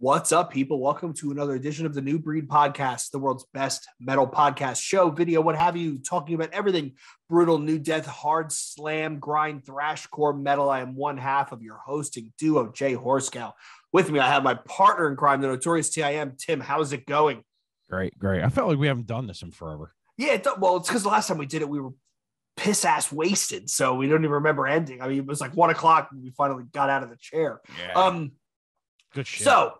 What's up, people? Welcome to another edition of the New Breed Podcast, the world's best metal podcast, show, video, what have you, talking about everything brutal, new death, hard slam, grind, thrashcore metal. I am one half of your hosting duo, Jay Horskow. With me, I have my partner in crime, the notorious TIM, Tim. How's it going? Great. I felt like we haven't done this in forever. Yeah, it's because the last time we did it, we were piss-ass wasted, so we don't even remember ending. I mean, it was like 1 o'clock when we finally got out of the chair. Yeah. Good shit. So,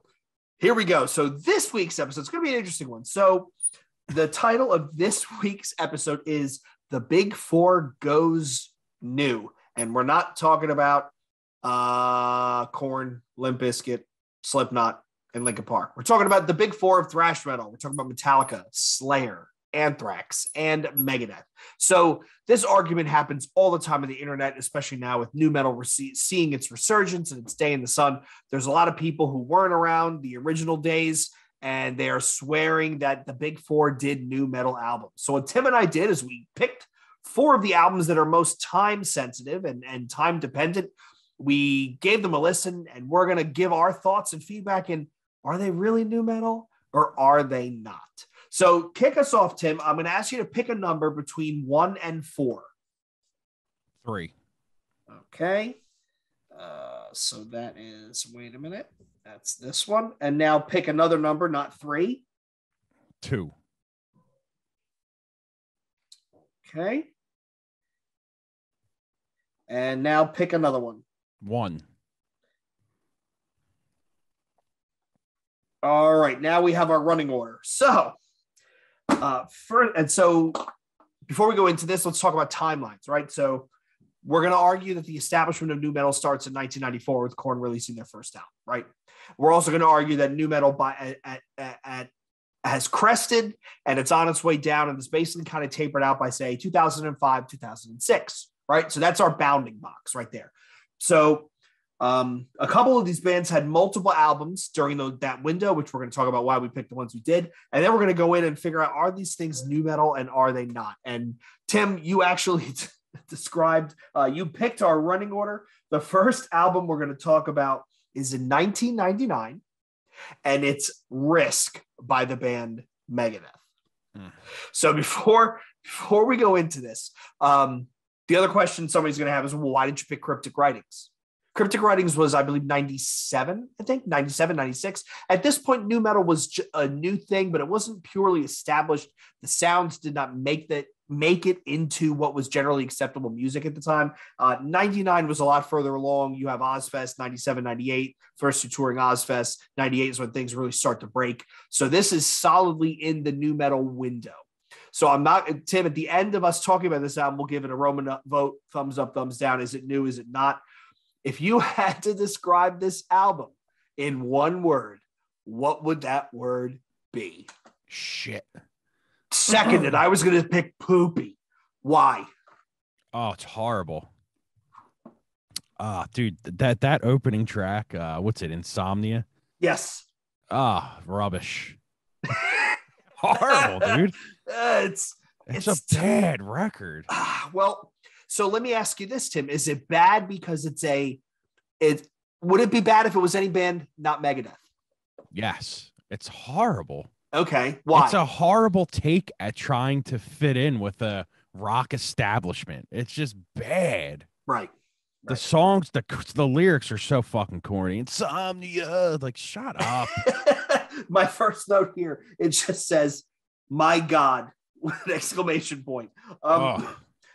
here we go. So this week's episode is going to be an interesting one. So the title of this week's episode is The Big Four Goes New. And we're not talking about Korn, Limp Bizkit, Slipknot, and Linkin Park. We're talking about the Big Four of thrash metal. We're talking about Metallica, Slayer, Anthrax, and Megadeth. So this argument happens all the time on the internet, especially now with new metal seeing its resurgence and its day in the sun. There's a lot of people who weren't around the original days, and they are swearing that the Big Four did new metal albums. So what Tim and I did is we picked 4 of the albums that are most time sensitive and time dependent. We gave them a listen, and we're going to give our thoughts and feedback in, are they really new metal or are they not? So kick us off, Tim. I'm going to ask you to pick a number between 1 and 4. 3. Okay. So that is, wait a minute. That's this one. And now pick another number, not 3. 2. Okay. And now pick another one. 1. All right. Now we have our running order. So, so before we go into this, let's talk about timelines, right? So we're going to argue that the establishment of new metal starts in 1994 with Korn releasing their first album, right? We're also going to argue that new metal has crested and it's on its way down, and it's basically kind of tapered out by, say, 2005, 2006, right? So that's our bounding box right there. So a couple of these bands had multiple albums during that window, which we're going to talk about why we picked the ones we did. And then we're going to go in and figure out, are these things new metal and are they not? And Tim, you actually described, you picked our running order. The first album we're going to talk about is in 1999, and it's Risk by the band Megadeth. So before we go into this, the other question somebody's going to have is, well, why did you pick Cryptic Writings? Cryptic Writings was, I believe, 97, 96. At this point, new metal was a new thing, but it wasn't purely established. The sounds did not make it into what was generally acceptable music at the time. 99 was a lot further along. You have Ozfest, 97, 98, first two touring Ozfest. 98 is when things really start to break. So this is solidly in the new metal window. So I'm not, Tim, at the end of us talking about this album, we'll give it a Roman vote, thumbs up, thumbs down. Is it new? Is it not? If you had to describe this album in one word, what would that word be? Shit. Seconded, I was going to pick poopy. Why? Oh, it's horrible. Dude, that opening track, what's it, Insomnia? Yes. Rubbish. Horrible, dude. It's a bad record. Well, so let me ask you this, Tim. Is it bad because would it be bad if it was any band, not Megadeth? Yes. It's horrible. Okay. Why? It's a horrible take at trying to fit in with a rock establishment. It's just bad. Right. The songs, the lyrics are so fucking corny. Insomnia. Like, shut up. My first note here, it just says, my God, with an exclamation point.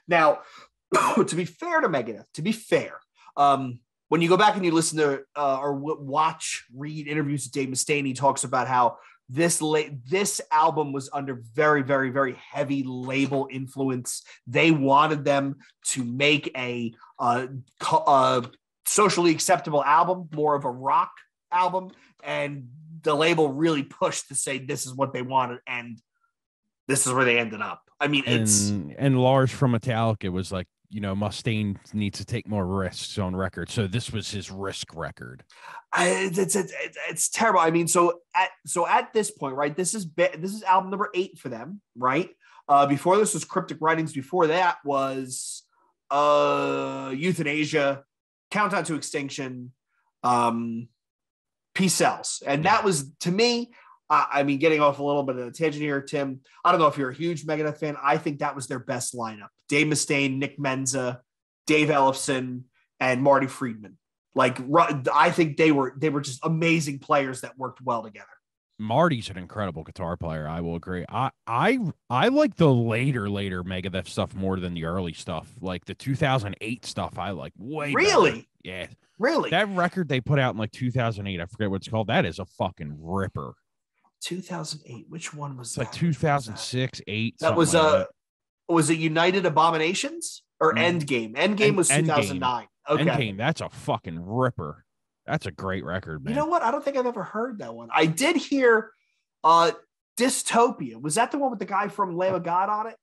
Now, to be fair to Megadeth, when you go back and you listen to read interviews with Dave Mustaine, he talks about how this album was under very, very, very heavy label influence. They wanted them to make a socially acceptable album, more of a rock album, and the label really pushed to say this is what they wanted, and this is where they ended up. I mean, and Lars from Metallica was like, Mustaine needs to take more risks on record. So this was his risk record. It's terrible. I mean, so at this point, right, this is album number 8 for them, right? Before this was Cryptic Writings. Before that was Euthanasia, Countdown to Extinction, Peace Sells. And that was, to me, I mean, getting off a little bit of a tangent here, Tim, I don't know if you're a huge Megadeth fan. I think that was their best lineup. Dave Mustaine, Nick Menza, Dave Ellefson, and Marty Friedman. Like, I think they were just amazing players that worked well together. Marty's an incredible guitar player. I will agree. I like the later Megadeth stuff more than the early stuff. Like the 2008 stuff, I like way really better. Yeah, really. That record they put out in like 2008, I forget what it's called. That is a fucking ripper. 2008. Which one was it's that? Like 2006, 8. That was like was it United Abominations or Endgame? Endgame was 2009. Okay, Endgame. That's a fucking ripper. That's a great record, man. You know what? I don't think I've ever heard that one. I did hear Dystopia. Was that the one with the guy from Lamb of God on it?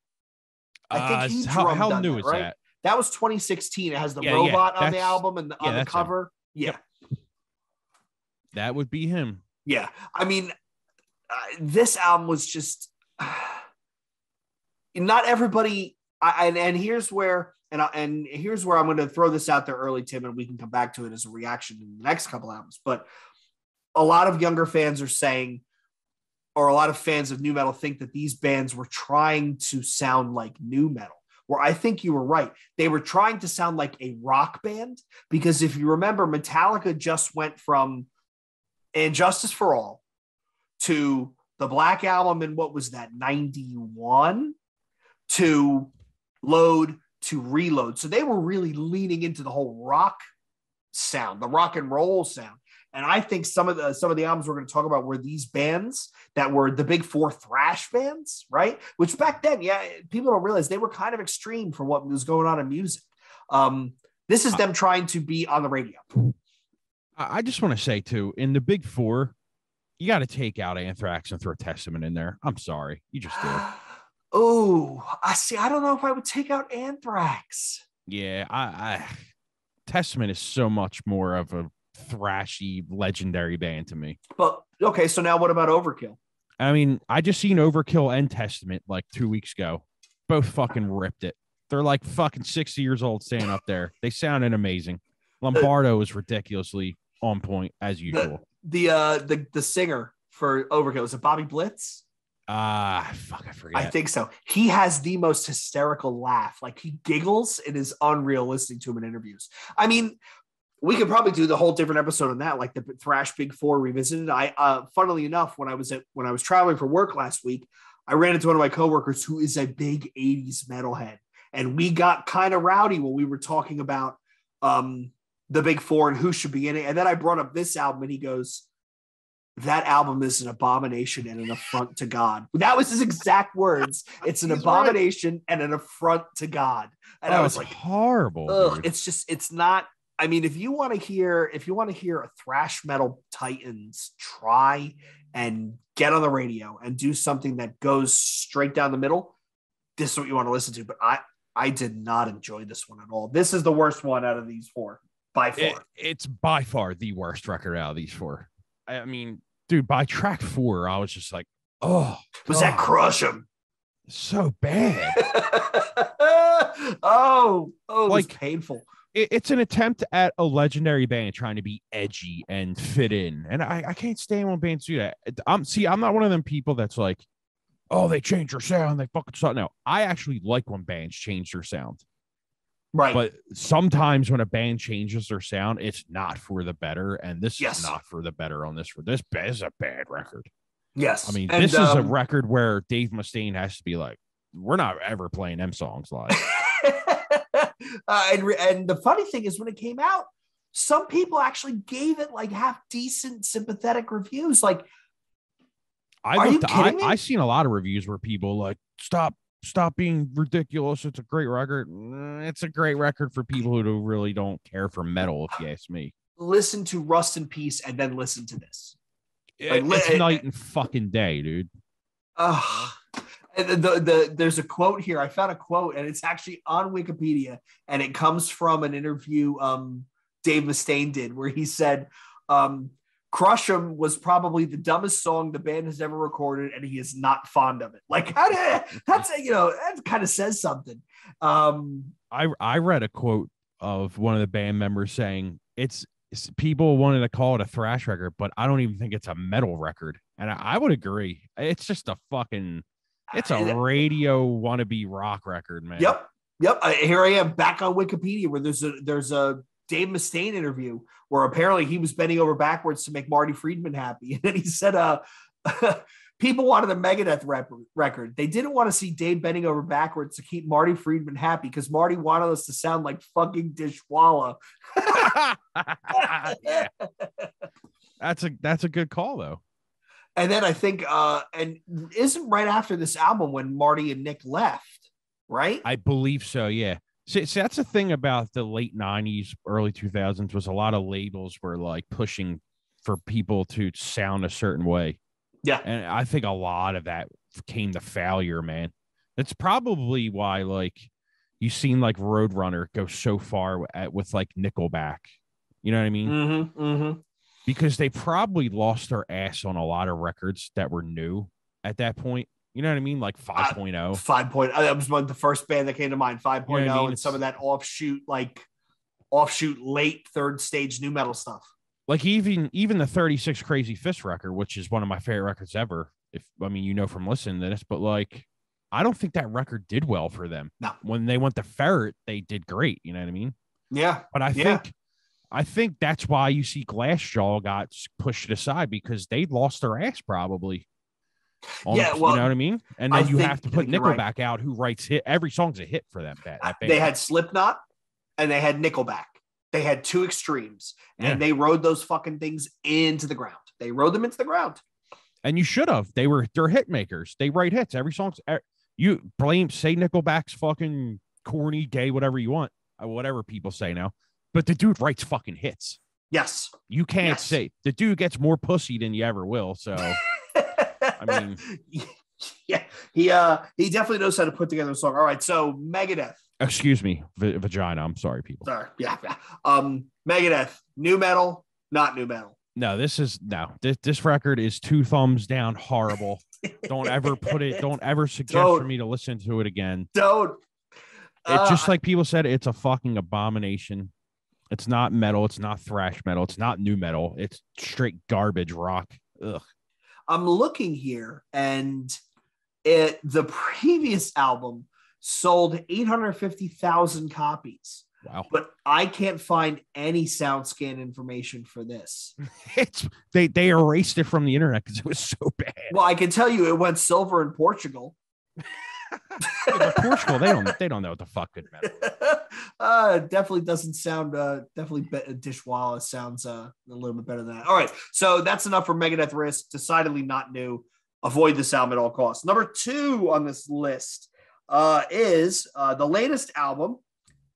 I think he drummed how on new that, is right? that? That was 2016. It has the robot on the album and on the cover. Him. Yeah. Yep. That would be him. Yeah. I mean, this album was just not everybody. And here's where here's where I'm going to throw this out there early, Tim, and we can come back to it as a reaction in the next couple albums. But a lot of younger fans are saying, or a lot of fans of nu metal think that these bands were trying to sound like nu metal, where I think you were right. They were trying to sound like a rock band, because if you remember, Metallica just went from And Justice for All to the Black Album in what was that, 91, to Load, to Reload. So they were really leaning into the whole rock sound, the rock and roll sound. And I think some of the albums we're going to talk about were these bands that were the big four thrash bands, right? Which back then, people don't realize they were kind of extreme for what was going on in music. This is them trying to be on the radio. I just want to say too, in the big four, you got to take out Anthrax and throw Testament in there. I'm sorry, you just do. Oh, I see. I don't know if I would take out Anthrax. Yeah, I Testament is so much more of a thrashy, legendary band to me. But okay, so now what about Overkill? I mean, I just seen Overkill and Testament like 2 weeks ago. Both fucking ripped it. They're like fucking 60 years old standing up there. They sounded amazing. Lombardo is ridiculously on point as usual. The singer for Overkill, is it Bobby Blitz? I forget. I think so. He has the most hysterical laugh. Like, he giggles. It is unreal listening to him in interviews. I mean, we could probably do the whole different episode on that, like the thrash big four revisited. Funnily enough, when I was traveling for work last week, I ran into one of my coworkers who is a big 80s metalhead, and we got kind of rowdy when we were talking about the big four and who should be in it. And then I brought up this album, and he goes, "That album is an abomination and an affront to God." That was his exact words. It's an abomination and an affront to God. And I was like, horrible. It's not. I mean, if you want to hear a thrash metal titans try and get on the radio and do something that goes straight down the middle, this is what you want to listen to. But I did not enjoy this one at all. This is the worst one out of these four, by far. It's by far the worst record out of these four. I mean, dude, by track 4, I was just like, oh, was that Crush 'Em? So bad. It was painful. It's an attempt at a legendary band trying to be edgy and fit in. And I can't stand when bands do that. I'm not one of them people that's like, oh, they change their sound. They fucking suck. No, I actually like when bands change their sound. Right. But sometimes when a band changes their sound, it's not for the better. And this is not for the better on this. This is a bad record. Yes. I mean, this is a record where Dave Mustaine has to be like, we're not ever playing them songs live. And the funny thing is, when it came out, some people actually gave it like half decent, sympathetic reviews. Like, I seen a lot of reviews where people like, stop being ridiculous. It's a great record. It's a great record for people who really don't care for metal, if you ask me. Listen to Rust in Peace and then listen to this. It's night and fucking day, dude. There's a quote here. I found a quote, and it's actually on Wikipedia, and it comes from an interview Dave Mustaine did, where he said, "Crush 'Em was probably the dumbest song the band has ever recorded, and he is not fond of it." Like, that kind of says something. I read a quote of one of the band members saying, people wanted to call it a thrash record, but I don't even think it's a metal record. And I would agree. It's just it's a radio wannabe rock record, man. Yep. Here I am back on Wikipedia where there's a Dave Mustaine interview where apparently he was bending over backwards to make Marty Friedman happy. And then he said, people wanted a Megadeth record. They didn't want to see Dave bending over backwards to keep Marty Friedman happy because Marty wanted us to sound like fucking Dishwalla. Yeah. That's a good call though. And then I think, and isn't right after this album when Marty and Nick left, right? I believe so. Yeah. See, that's the thing about the late 90s, early 2000s was a lot of labels were like pushing for people to sound a certain way. Yeah. And I think a lot of that came to failure, man. That's probably why, like, you seen like Roadrunner go so far with like Nickelback. You know what I mean? Mm-hmm, mm-hmm. Because they probably lost their ass on a lot of records that were new at that point. You know what I mean? Like 5.0. 5.0. That was the first band that came to mind, 5.0, you know I mean? And some of that offshoot late third stage new metal stuff. Like even the 36 Crazy Fist record, which is one of my favorite records ever. From listening to this, but like, I don't think that record did well for them. No. When they went to Ferret, they did great. You know what I mean? Yeah. But I think that's why you see Glassjaw got pushed aside because they lost their ass probably. You know what I mean? And then you have to put Nickelback out, who writes hit. Every song's a hit for them. They had Slipknot and they had Nickelback. They had two extremes, and they rode those fucking things into the ground. They rode them into the ground. And you should have. They're hit makers. They write hits. Every song's say Nickelback's fucking corny, gay, whatever you want, whatever people say now. But the dude writes fucking hits. Yes. You can't say the dude gets more pussy than you ever will. So, I mean, yeah, he definitely knows how to put together a song. All right. So Megadeth. Excuse me, vagina. I'm sorry, people. Sorry. Yeah. Megadeth, new metal, not new metal. No, this record is 2 thumbs down. Horrible. Don't ever suggest for me to listen to it again. Don't. It's just like people said, it's a fucking abomination. It's not metal. It's not thrash metal. It's not new metal. It's straight garbage rock. Ugh. I'm looking here, and the previous album sold 850,000 copies. Wow. But I can't find any SoundScan information for this. They erased it from the internet because it was so bad. Well, I can tell you it went silver in Portugal. Portugal, they don't know what the fuck good metal. Definitely doesn't sound Dishwalla sounds a little bit better than that. All right, so that's enough for Megadeth Risk. Decidedly not new. Avoid this album at all costs. Number 2 on this list is the latest album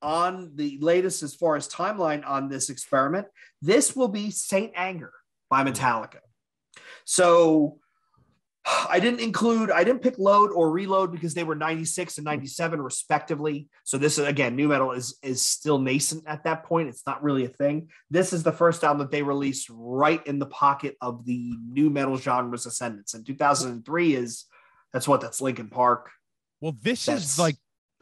on the latest as far as timeline on this experiment. This will be Saint Anger by Metallica. So I didn't pick Load or Reload because they were 96 and 97 respectively. So this is, again, new metal is still nascent at that point. It's not really a thing. This is the first album that they released right in the pocket of the new metal genre's ascendance. And 2003 that's Linkin Park. Well, is like,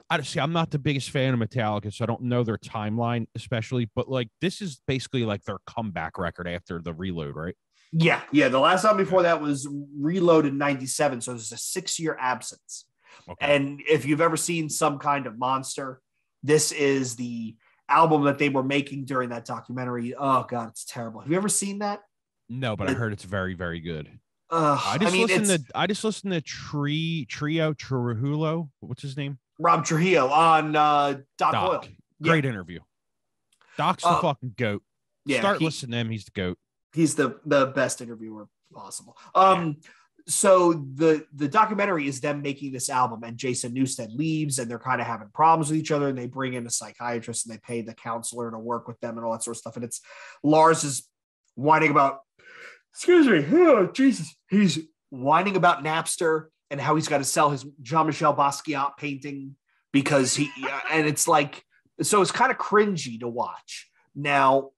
I'm not the biggest fan of Metallica, so I don't know their timeline especially, but like this is basically like their comeback record after the Reload, right? Yeah. The last album before that was Reload in 97, so there's a 6-year absence. Okay. And if you've ever seen Some Kind of Monster, this is the album that they were making during that documentary. Oh God, it's terrible. Have you ever seen that? No, but I heard it's very, very good. I just listened to Trio Trujillo. What's his name? Rob Trujillo on Doc Oil. Great interview. Doc's the fucking goat. Yeah, Start listening to him. He's the goat. He's the best interviewer possible. So the documentary is them making this album, and Jason Newsted leaves, and they're kind of having problems with each other, and they bring in a psychiatrist and they pay the counselor to work with them and all that sort of stuff. And it's Lars is whining about, excuse me, oh, Jesus. He's whining about Napster and how he's got to sell his Jean-Michel Basquiat painting because and it's like, so it's kind of cringy to watch. Now,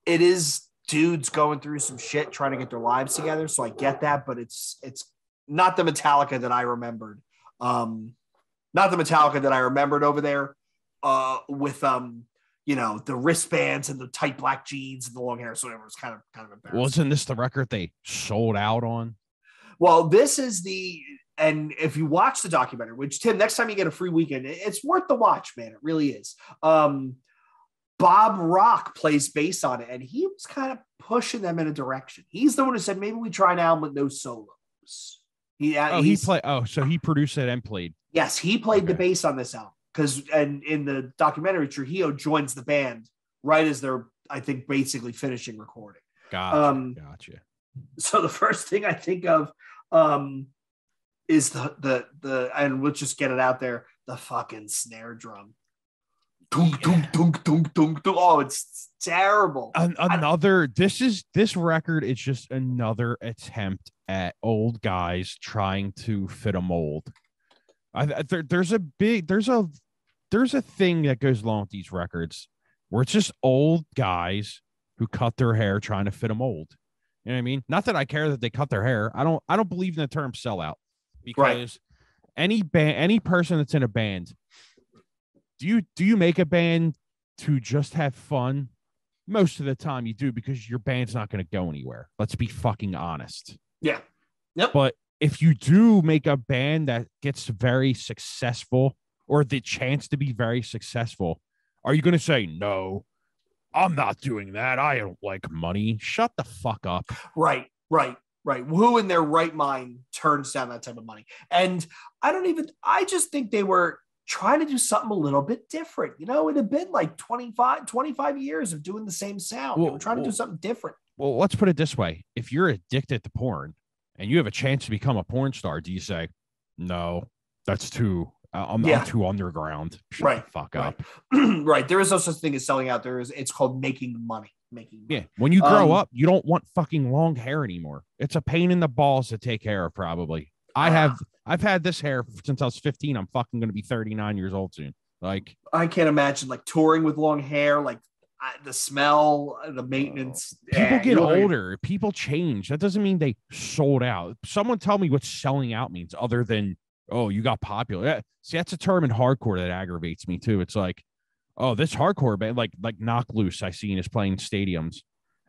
it is dudes going through some shit trying to get their lives together, so I get that, but it's not the Metallica that I remembered. Not the Metallica that I remembered over there with the wristbands and the tight black jeans and the long hair. So it was kind of embarrassing. Wasn't this the record they sold out on? Well, this is and if you watch the documentary, which Tim, next time you get a free weekend, it's worth the watch, man. It really is. Bob Rock plays bass on it, and he was kind of pushing them in a direction. He's the one who said, maybe we try an album with no solos. So he produced it and played. Yes, he played the bass on this album and in the documentary, Trujillo joins the band right as they're, I think, basically finishing recording. Gotcha. So the first thing I think of is the and we'll just get it out there, the fucking snare drum. Dunk, dunk, dunk, dunk, dunk, dunk. Oh, it's terrible. This record is just another attempt at old guys trying to fit a mold. There's a thing that goes along with these records where it's just old guys who cut their hair trying to fit a mold. You know what I mean? Not that I care that they cut their hair. I don't believe in the term sellout, because any person that's in a band, do you make a band to just have fun? Most of the time you do, because your band's not going to go anywhere. Let's be fucking honest. Yeah. Yep. But if you do make a band that gets very successful, or the chance to be very successful, are you going to say, no, I'm not doing that, I don't like money? Shut the fuck up. Right. Who in their right mind turns down that type of money? And I just think they were trying to do something a little bit different. It had been like 25 years of doing the same sound. They were trying to do something different. Well, let's put it this way. If you're addicted to porn and you have a chance to become a porn star, do you say, no, that's too, I'm too underground? Shut the fuck up. Right. There is no such thing as selling out. It's called making money. Yeah. When you grow up, you don't want fucking long hair anymore. It's a pain in the balls to take care of, probably. I've had this hair since I was 15. I'm fucking going to be 39 years old soon. Like, I can't imagine like touring with long hair, like the smell, the maintenance. People get older. People change. That doesn't mean they sold out. Someone tell me what selling out means, other than, oh, you got popular. See, that's a term in hardcore that aggravates me too. It's like, oh, this hardcore band, like Knock Loose, I seen is playing stadiums,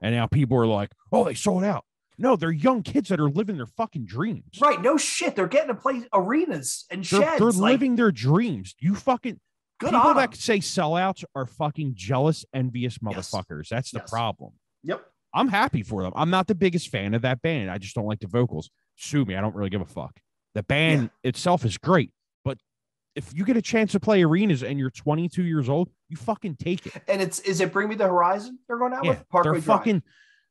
and now people are like, oh, they sold out. No, they're young kids that are living their fucking dreams. Right. No shit. They're getting to play arenas and sheds. They're living their dreams. You fucking people that them. say sellouts are fucking jealous, envious motherfuckers. That's the problem. Yep. I'm happy for them. I'm not the biggest fan of that band. I just don't like the vocals. Sue me. I don't really give a fuck. The band itself is great, but if you get a chance to play arenas and you're 22 years old, you fucking take it. And is it Bring Me the Horizon they're going out with? Parkway Drive. Fucking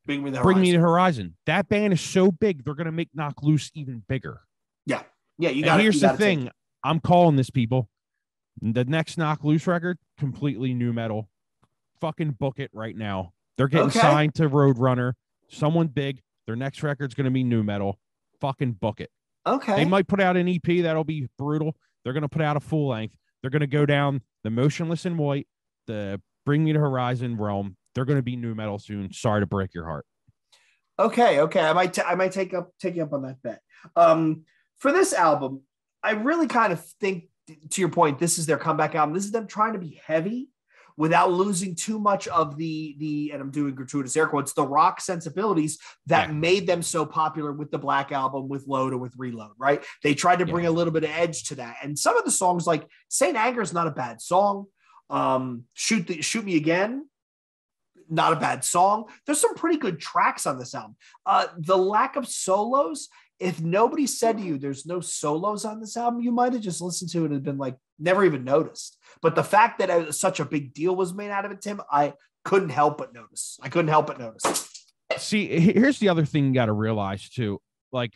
Bring Me the Horizon. That band is so big, they're going to make Knock Loose even bigger. Yeah. Yeah. Here's the thing. I'm calling this, people. The next Knock Loose record, completely new metal. Fucking book it right now. They're getting signed to Roadrunner. Someone big. Their next record's going to be new metal. Fucking book it. Okay. They might put out an EP that'll be brutal. They're going to put out a full length. They're going to go down the Motionless in White, the Bring Me to Horizon realm. They're going to be new metal soon. Sorry to break your heart. Okay. I might take you up on that bet. For this album, I really kind of think, to your point, this is their comeback album. This is them trying to be heavy without losing too much of the and I'm doing gratuitous air quotes, the rock sensibilities that made them so popular with the Black Album, with Load, or with Reload, right? They tried to bring a little bit of edge to that. And some of the songs, like Saint Anger, is not a bad song. Shoot Me Again, not a bad song. There's some pretty good tracks on this album. The lack of solos, if nobody said to you there's no solos on this album, you might have just listened to it and been like, never even noticed. But the fact that such a big deal was made out of it, Tim, I couldn't help but notice. See, here's the other thing you got to realize too. Like,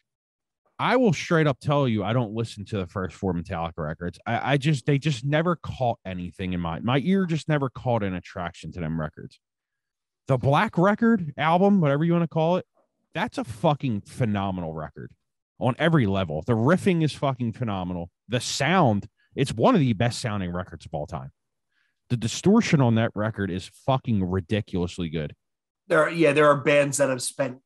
I will straight up tell you, I don't listen to the first 4 Metallica records. They just never caught anything in my ear, just never caught an attraction to them records. The Black record album, whatever you want to call it, that's a fucking phenomenal record on every level. The riffing is fucking phenomenal. The sound, it's one of the best sounding records of all time. The distortion on that record is fucking ridiculously good. There are bands that have spent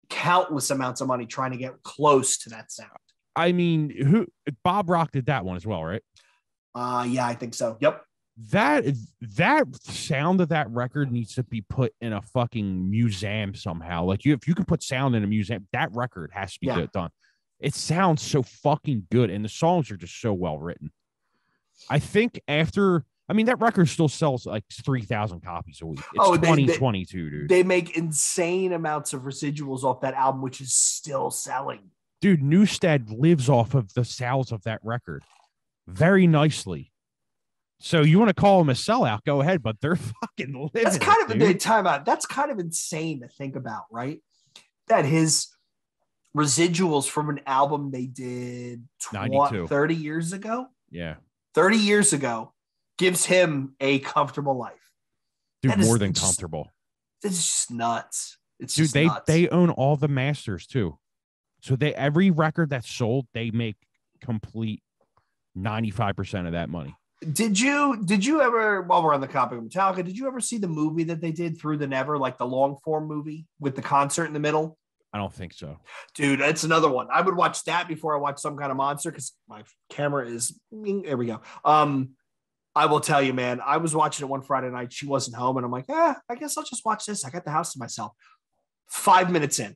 countless amounts of money trying to get close to that sound. I mean, Bob Rock did that one as well, right? Yeah, I think so. Yep. that sound of that record needs to be put in a fucking museum somehow. Like if you can put sound in a museum, that record has to be good, done. It sounds so fucking good, and the songs are just so well written. I think that record still sells like 3,000 copies a week. It's 2022, dude. They make insane amounts of residuals off that album, which is still selling. Dude, Newstead lives off of the sales of that record very nicely. So you want to call them a sellout? Go ahead, but they're fucking living. That's kind of a time out. That's kind of insane to think about, right? That his residuals from an album they did 30 years ago. Yeah, 30 years ago gives him a comfortable life. Dude, more than comfortable. It's just nuts. Dude, they own all the masters too. So every record that's sold, they make complete 95% of that money. Did you ever, while we're on the topic of Metallica, did you ever see the movie that they did, Through the Never, like the long form movie with the concert in the middle? I don't think so. Dude, that's another one. I would watch that before I watch Some Kind of Monster because my camera is, there we go. I will tell you, man, I was watching it one Friday night. She wasn't home. And I'm like, I guess I'll just watch this. I got the house to myself. 5 minutes in,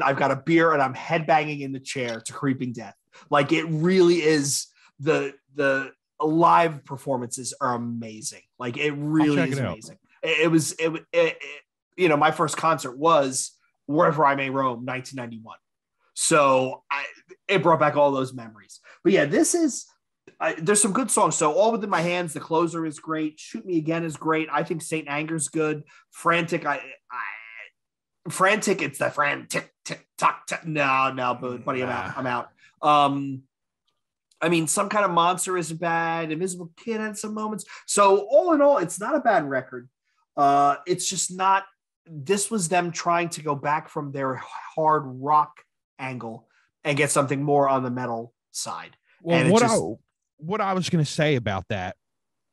I've got a beer and I'm headbanging in the chair to Creeping Death. Like it really is the live performances are amazing. Like it really is amazing. It was my first concert was Wherever I May Roam, 1991. So it brought back all those memories. But yeah, this is, there's some good songs. So All Within My Hands, the closer is great. Shoot Me Again is great. I think Saint Anger's good. Frantic, Frantic, it's the frantic, tick, tock, tick. No, but buddy, I'm out. Some Kind of Monster isn't bad. Invisible Kid had some moments. So all in all, it's not a bad record. It's just not, this was them trying to go back from their hard rock angle and get something more on the metal side. Well, and what I was going to say about that,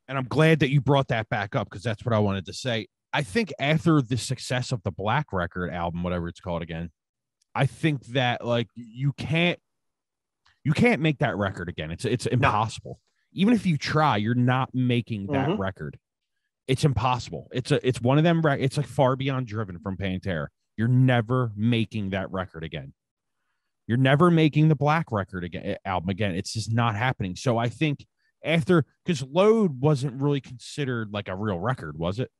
and I'm glad that you brought that back up because that's what I wanted to say. I think after the success of the Black Record album, whatever it's called again, I think that like you can't make that record again. It's impossible. No. Even if you try, you're not making that record. It's impossible. It's one of them. It's like Far Beyond Driven from Pantera. You're never making that record again. You're never making the Black Record album again. It's just not happening. So I think because Load wasn't really considered like a real record, was it?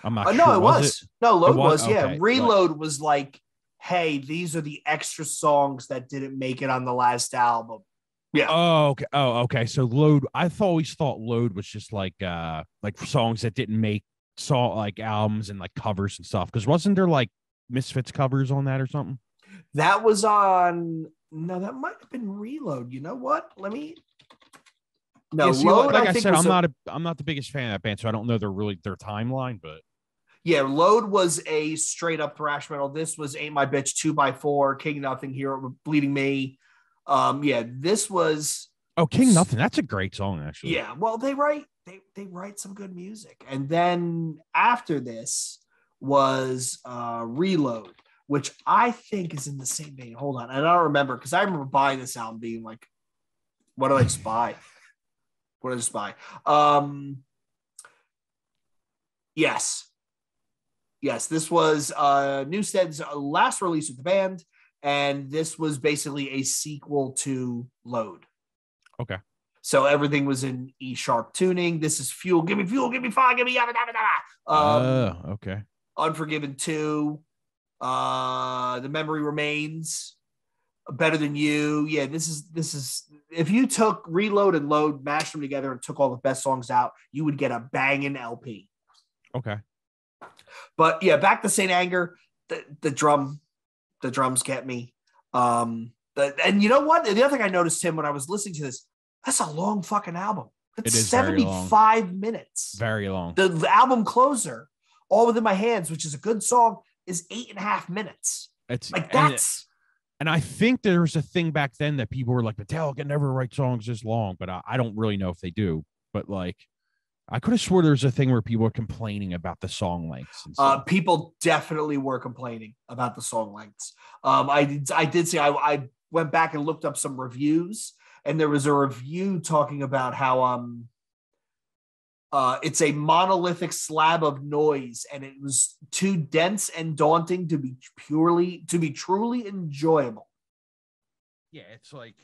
I'm not sure. No, it was. No, Load was. Okay. Yeah, Reload was like, hey, these are the extra songs that didn't make it on the last album. Yeah. Oh, okay. So Load, always thought Load was just like songs that didn't make like albums and like covers and stuff. Because wasn't there like Misfits covers on that or something? That was on. No, that might have been Reload. You know what? Let me. No, yeah, see, Load. Like I said, I'm not the biggest fan of that band, so I don't know their timeline, but. Yeah, Load was a straight up thrash metal. This was Ain't My Bitch 2x4, King Nothing, Hero, Bleeding Me. This was King Nothing. That's a great song, actually. Yeah, well, they write some good music, and then after this was Reload, which I think is in the same vein. Hold on, and I don't remember because I remember buying this album, being like, "What did I just buy? What did I just buy?" Yes, this was Newstead's last release with the band. And this was basically a sequel to Load. Okay. So everything was in E sharp tuning. This is Fuel. Give me fuel. Give me fire. Give me yada, yada, yada. Okay. Unforgiven 2. The Memory Remains. Better Than You. Yeah, this is. If you took Reload and Load, mashed them together, and took all the best songs out, you would get a banging LP. Okay. But yeah, back to Saint Anger. The drums get me. And you know what? The other thing I noticed, Tim, when I was listening to this, that's a long fucking album. It's 75 minutes. Very long. The album closer, All Within My Hands, which is a good song, is 8.5 minutes. It's like that's. And I think there was a thing back then that people were like, Metallica never write songs this long, but I don't really know if they do. But like, I could have swore there was a thing where people were complaining about the song lengths. And people definitely were complaining about the song lengths. I did see. I went back and looked up some reviews, and there was a review talking about how it's a monolithic slab of noise, and it was too dense and daunting to be truly enjoyable. Yeah, it's like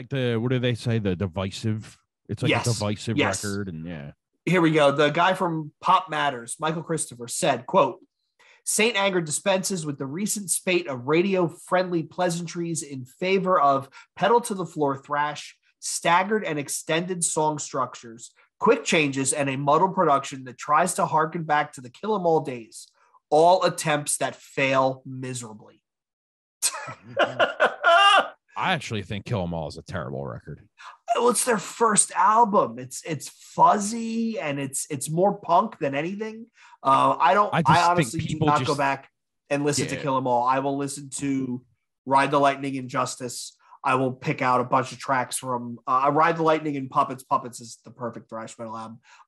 the, what do they say, the divisive? It's like a divisive record, and yeah. Here we go. The guy from Pop Matters, Michael Christopher, said, quote, Saint Anger dispenses with the recent spate of radio-friendly pleasantries in favor of pedal-to-the-floor thrash, staggered and extended song structures, quick changes, and a muddled production that tries to harken back to the Kill 'Em All days, all attempts that fail miserably. I actually think Kill 'Em All is a terrible record. Well, it's their first album. It's fuzzy and it's more punk than anything. I honestly do not go back and listen to Kill 'Em All. I will listen to Ride the Lightning and Justice. I will pick out a bunch of tracks from Ride the Lightning and Puppets. Puppets is the perfect thrash metal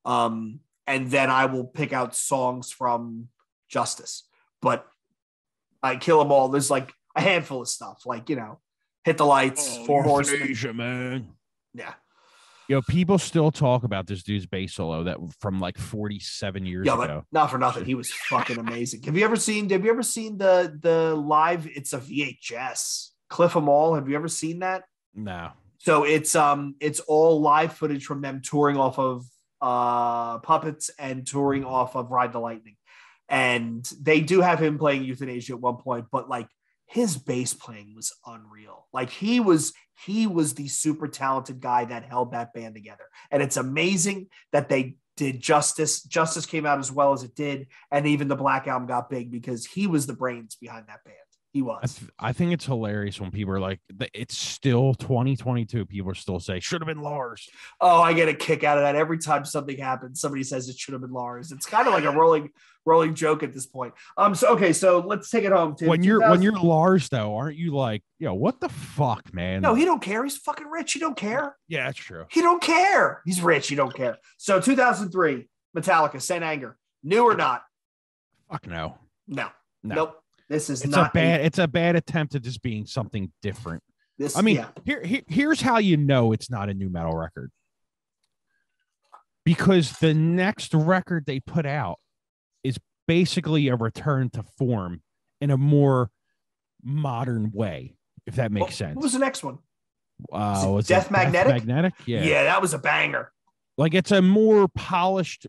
album. And then I will pick out songs from Justice. But I Kill 'Em All. There's like a handful of stuff, like, Hit the Lights, Four Horsemen, man. Yeah. People still talk about this dude's bass solo that from like 47 years ago. But not for nothing, he was fucking amazing. Have you ever seen the live? It's a VHS. Cliff 'Em All. Have you ever seen that? No. So it's all live footage from them touring off of Puppets and touring off of Ride the Lightning. And they do have him playing Euthanasia at one point, but like his bass playing was unreal. Like he was the super talented guy that held that band together. And it's amazing that they did Justice. Justice came out as well as it did. And even the Black Album got big because he was the brains behind that band. He was. I think it's hilarious when people are like, it's still 2022. People are still saying, should have been Lars. Oh, I get a kick out of that. Every time something happens, somebody says it should have been Lars. It's kind of like a rolling joke at this point. So let's take it home, Tim. When you're Lars, though, aren't you like, what the fuck, man? No, he don't care. He's fucking rich. He don't care. Yeah, that's true. He don't care. He's rich. He don't care. So 2003, Metallica, Saint Anger. New or not? Fuck no. Nope. It's a bad attempt at just being something different. Here's how you know it's not a new metal record. Because the next record they put out is basically a return to form in a more modern way, if that makes sense. What was the next one? Was Death Magnetic? Yeah, that was a banger. Like it's a more polished,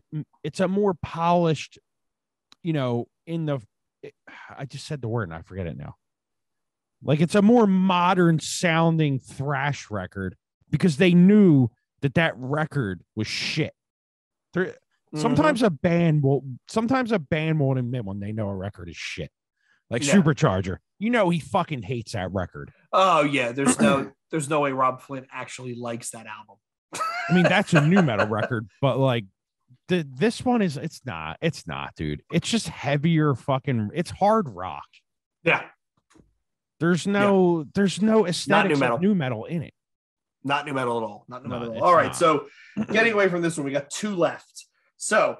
I just said the word and I forget it now. Like it's a more modern sounding thrash record because they knew that record was shit. Sometimes a band won't admit when they know a record is shit. Like Supercharger, he fucking hates that record. Oh yeah, there's no way Rob Flynn actually likes that album. I mean, that's a new metal record, but like this one is, it's not, dude. It's just heavier it's hard rock. Yeah. There's no aesthetics of new metal in it. Not new metal at all. Not new metal at all. All right. So getting away from this one, we got two left. So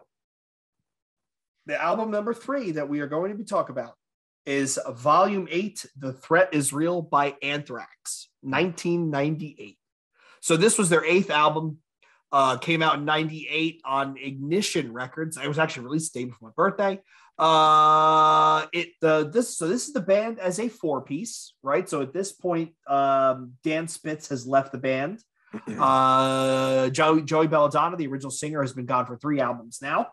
the album number 3 that we are going to be talking about is Volume 8, The Threat Is Real by Anthrax, 1998. So this was their 8th album. Came out in 98 on Ignition Records. It was actually released the day before my birthday. This is the band as a 4-piece, right? So at this point, Dan Spitz has left the band. Joey Belladonna, the original singer, has been gone for 3 albums now.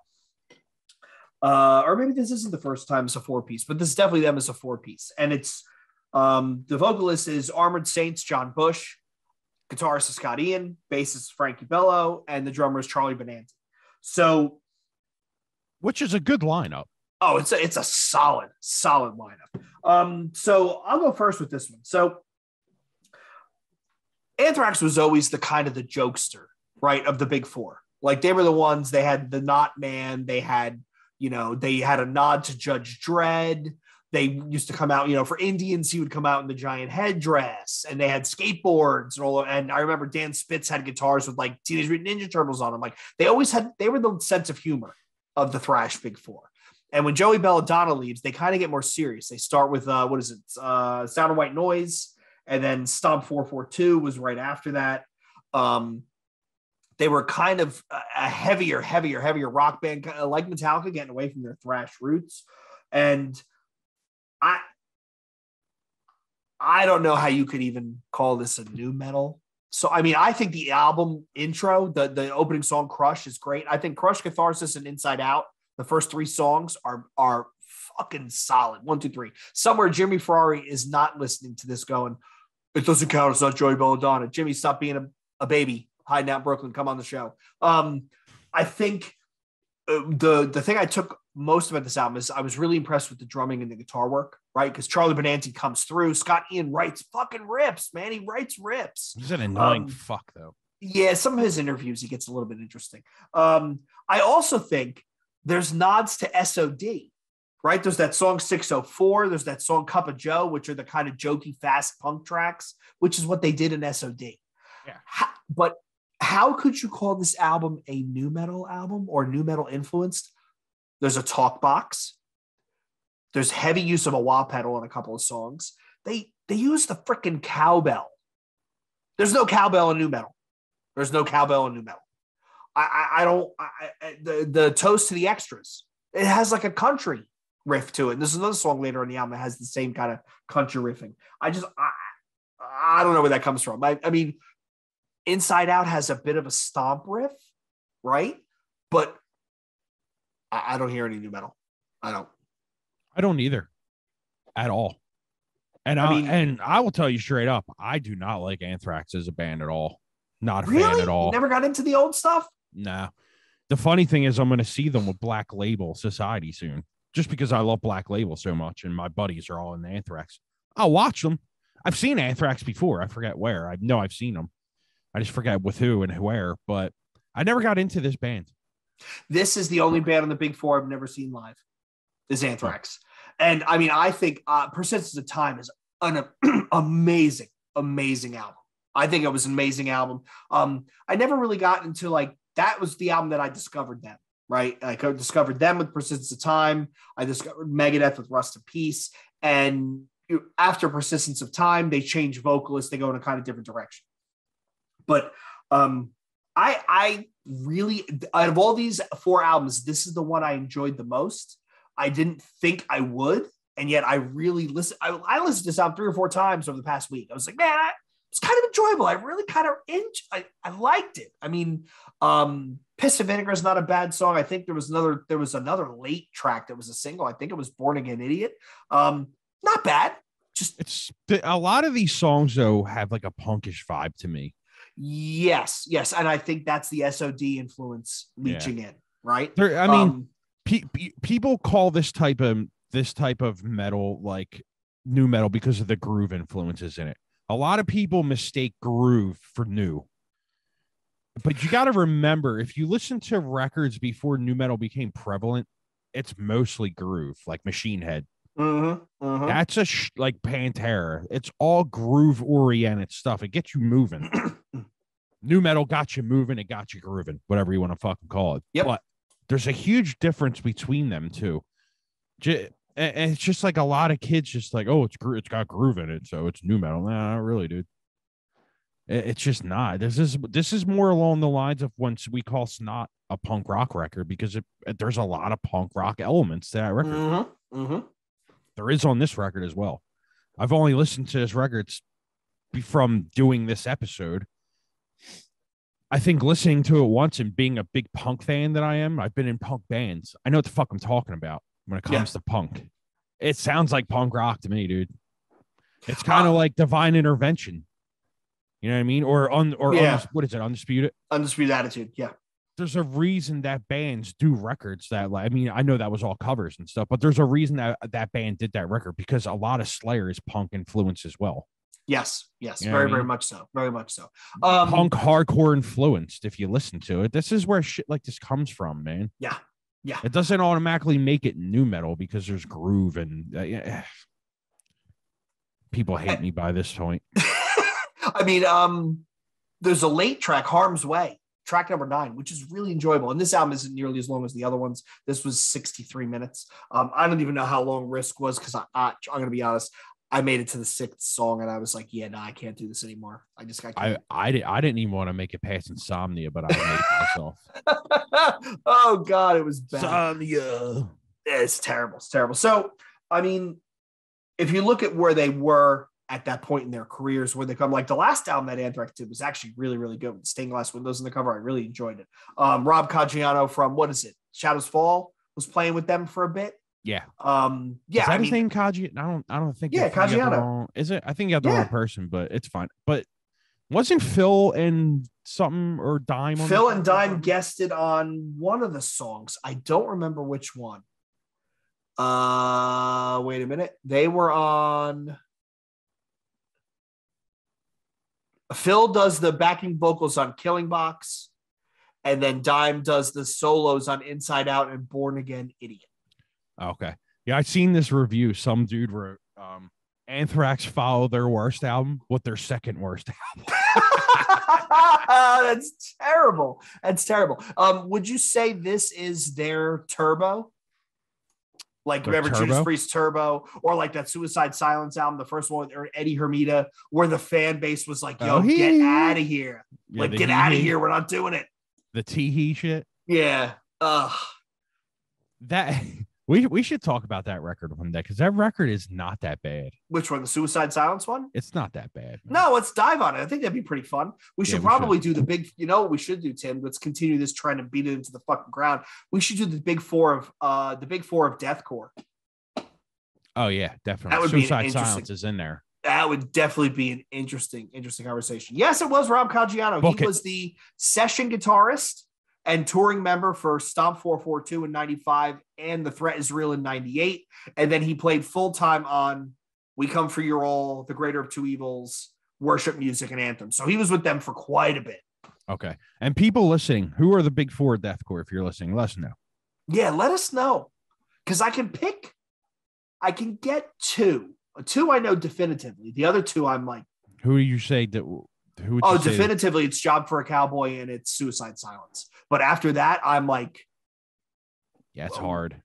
Or maybe this isn't the first time it's a 4-piece, but this is definitely them as a 4-piece. And it's the vocalist is Armored Saints John Bush. Guitarist is Scott Ian, bassist Frankie Bello, and the drummer is Charlie Benanti. So, which is a good lineup. Oh, it's a solid lineup. So I'll go first with this one. So Anthrax was always the kind of the jokester, right, of the big 4. Like they were the ones. They had the Knot Man. They had a nod to Judge Dredd. They used to come out, for Indians, he would come out in the giant headdress, and they had skateboards and I remember Dan Spitz had guitars with like Teenage Mutant Ninja Turtles on them. Like they were the sense of humor of the thrash big 4. And when Joey Belladonna leaves, they kind of get more serious. They start with, Sound of White Noise, and then Stomp 442 was right after that. They were kind of a heavier rock band, kind of like Metallica, getting away from their thrash roots. And I don't know how you could even call this a new metal. So, I mean, I think the album intro, the opening song, Crush, is great. I think Crush, Catharsis, and Inside Out, the first three songs are fucking solid. 1, 2, 3. Somewhere Jimmy Ferrari is not listening to this going, it doesn't count. It's not Joey Belladonna. Jimmy, stop being a baby, hiding out in Brooklyn. Come on the show. I think the thing I took most about this album is I was really impressed with the drumming and the guitar work, right? Because Charlie Benanti comes through. Scott Ian writes fucking rips, man. He writes rips. He's an annoying fuck, though. Yeah, some of his interviews, he gets a little bit interesting. I also think there's nods to SOD, right? There's that song 604. There's that song Cup of Joe, which are the kind of jokey, fast punk tracks, which is what they did in SOD. Yeah. But how could you call this album a new metal album or new metal influenced? There's a talk box. There's heavy use of a wah pedal in a couple of songs. They use the freaking cowbell. There's no cowbell in new metal. There's no cowbell in new metal. The toast to the extras. It has like a country riff to it. And there's another song later in the album that has the same kind of country riffing. I don't know where that comes from. I mean, Inside Out has a bit of a stomp riff, right? But I don't hear any new metal. I don't either at all. And I will tell you straight up, I do not like Anthrax as a band at all. Not a fan at all. You never got into the old stuff? Nah. The funny thing is I'm going to see them with Black Label Society soon, just because I love Black Label so much and my buddies are all in Anthrax. I'll watch them. I've seen Anthrax before. I forget where. I know I've seen them. I just forget with who and where, but I never got into this band. This is the only band on the Big Four I've never seen live, is Anthrax. And I mean, I think Persistence of Time is an amazing album. I think it was an amazing album. I never really got into that was the album that I discovered them, right? I discovered them with Persistence of Time. I discovered Megadeth with Rust in Peace. And after Persistence of Time, they change vocalists. They go in a kind of different direction. But I really, out of all these 4 albums, this is the one I enjoyed the most. I didn't think I would, and yet I really listened. I listened to this album 3 or 4 times over the past week. I was like, man, it's kind of enjoyable. I really kind of I liked it. I mean, Piss and Vinegar is not a bad song. I think there was another late track that was a single. I think it was Born Again Idiot. Not bad. Just a lot of these songs though have like a punkish vibe to me. Yes, and I think that's the SOD influence leaching in, right? People call this type of metal like new metal because of the groove influences in it. A lot of people mistake groove for new. But you got to remember, if you listen to records before new metal became prevalent, it's mostly groove, like Machine Head. That's like Pantera. It's all groove oriented stuff. It gets you moving. New metal got you moving. It got you grooving, whatever you want to fucking call it. Yep. But there's a huge difference between them two. And it's just like a lot of kids just like, oh, it's got groove in it, so it's new metal. Nah, not really, dude. It's just not. This is more along the lines of when we call Snot a punk rock record, because there's a lot of punk rock elements to that record. There is on this record as well. I've only listened to this record from doing this episode. I think listening to it once and being a big punk fan that I am, I've been in punk bands. I know what the fuck I'm talking about when it comes to punk. It sounds like punk rock to me, dude. It's kind of like Divine Intervention. You know what I mean? What is it? Undisputed? Undisputed Attitude. Yeah. There's a reason that bands do records that, like, I mean, I know that was all covers and stuff, but there's a reason that band did that record, because a lot of Slayer is punk influence as well. Yes. You know very much so. Very much so. Punk hardcore influenced, if you listen to it. This is where shit like this comes from, man. Yeah. It doesn't automatically make it new metal because there's groove and people hate me by this point. I mean, there's a late track, Harm's Way, track number 9, which is really enjoyable. And this album isn't nearly as long as the other ones. This was 63 minutes. I don't even know how long Risk was, because I'm going to be honest, I made it to the 6th song and I was like, yeah, no, I can't do this anymore. I didn't even want to make it past Insomnia, but I made myself. Oh God, it was bad. Insomnia. It's terrible. It's terrible. So, I mean, if you look at where they were at that point in their careers, where they come, like the last album that Anthrax did was actually really, really good. With stained glass windows in the cover, I really enjoyed it. Rob Caggiano from what is it? Shadows Fall was playing with them for a bit. Yeah. Yeah. Is that his name, Kaji? I don't think. Yeah, Caggiano. Is it? I think you got the wrong person, but it's fine. But wasn't Phil and something or Dime? Phil and Dime guested on one of the songs. I don't remember which one. Wait a minute. They were on. Phil does the backing vocals on Killing Box, and then Dime does the solos on Inside Out and Born Again Idiot. Okay. Yeah, I seen this review. Some dude wrote Anthrax followed their worst album with their second worst album. That's terrible. That's terrible. Would you say this is their Turbo? Like, remember Judas Priest Turbo, or like that Suicide Silence album, the first one with Eddie Hermida, where the fan base was like, yo, get out of here. Yeah, like, get out of here. We're not doing it. The tee shit. Yeah. That we should talk about that record one day, because that record is not that bad. Which one? The Suicide Silence one? It's not that bad. Man. No, let's dive on it. I think that'd be pretty fun. We should probably do the big, you know what we should do, Tim? Let's continue this trend and beat it into the fucking ground. We should do the big four of deathcore. Oh yeah, definitely. That would Suicide Silence is in there. That would definitely be an interesting conversation. Yes, it was Rob Caggiano. He was the session guitarist and touring member for Stomp 442 in 95 and The Threat Is Real in 98. And then he played full-time on We Come For Your All, The Greater of Two Evils, Worship Music, and Anthem. So he was with them for quite a bit. Okay. And people listening, who are the big four of deathcore? If you're listening, let us know. Yeah, let us know. Because I can get two. Two I know definitively. The other two I'm like. Who do you say that? Who would definitively it's Job for a Cowboy and it's Suicide Silence. But after that, I'm like. Yeah, it's hard.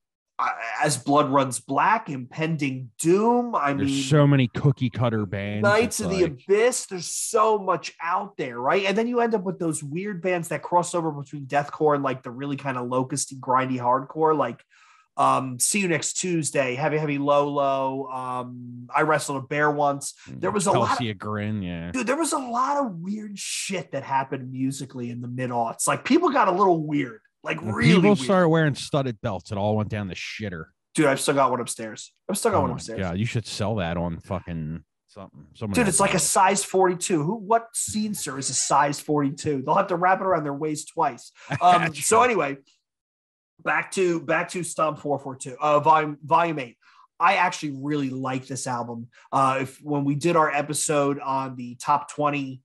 As Blood Runs Black, Impending Doom. There's so many cookie cutter bands. Knights of the Abyss. There's so much out there, right? And then you end up with those weird bands that cross over between deathcore and like the really kind of locusty, grindy hardcore, like See You Next Tuesday, Heavy Low. I Wrestled a Bear Once. There was a grin, yeah. Dude, there was a lot of weird shit that happened musically in the mid-aughts. Like people got a little weird. Like when really people weird. Started wearing studded belts. It all went down the shitter. Dude, I've still got one upstairs. Yeah, you should sell that on fucking something. Dude, it's like a size 42. What scene, sir, is a size 42? They'll have to wrap it around their waist twice. So anyway, back to Stomp 442, volume 8. I actually really like this album. When we did our episode on the top 20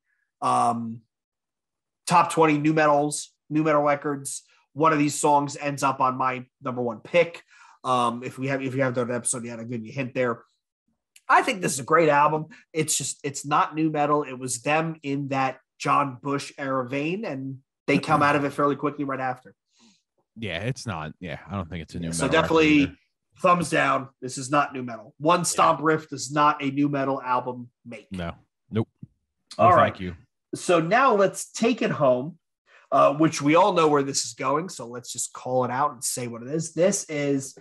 new metal records, one of these songs ends up on my number one pick. If you have done an episode yet, I'll give you a hint there. I think this is a great album. It's not new metal. It was them in that John Bush era vein, and they come out of it fairly quickly right after. Yeah, it's not. Yeah, I don't think it's a new metal. So definitely thumbs down. This is not new metal. One Stomp Riff does not a new metal album make. No. Nope. All right. Thank you. So now let's take it home, which we all know where this is going. So let's just call it out and say what it is. This is